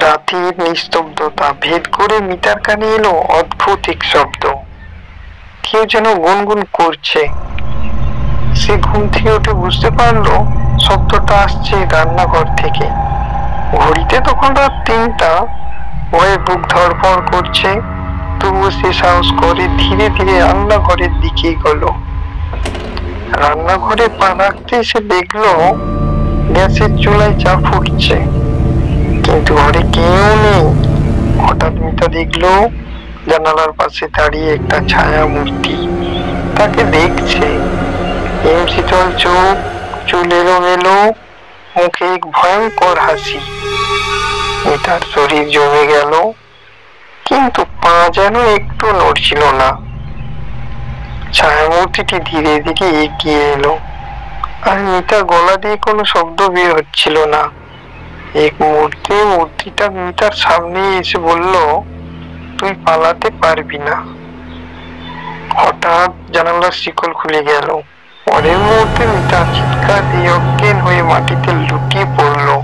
রাতের নিস্তব্ধতা ভেদ করে মিতার কানে এলো অদ্ভুত এক শব্দ। কেউ যেন গুনগুন করছে। সে ঘুম থেকে উঠে বুঝতে পারলো শব্দটা আসছে রান্নাঘর থেকে। ঘড়িতে তখন রাত 3টা। ভয়ে বুক ধড়ফড় করছে, তবুও সে সাহস করে ধীরে ধীরে রান্নাঘরের দিকে গেল। রান্নাঘরে পা রাখতে সে দেখলো গ্যাসের চুলায় চা ফুটছে, কিন্তু ঘরে কেউ নেই। হঠাৎ মিতা দেখলো জানালার পাশে দাঁড়িয়ে একটা ছায়া মূর্তি তাকে দেখছে। শীতল চোখ, চুল এলোমেলো, মুখে এক ভয়ঙ্কর হাসি। মিতার শরীর জমে গেল, কিন্তু পা যেন একটু নড়ছিল না। ছায়া মূর্তিটি ধীরে ধীরে এগিয়ে এলো, আর মিতার গলা দিয়ে কোনো শব্দ বের হচ্ছিল না। এক মুহূর্তে মূর্তিটা মিতার সামনে এসে বলল, তুই পালাতে পারবি না। হঠাৎ জানালার শিকল খুলে গেল। পরের মুহূর্তে মিতা চিৎকার দিয়ে অজ্ঞান হয়ে মাটিতে লুটিয়ে পড়লো।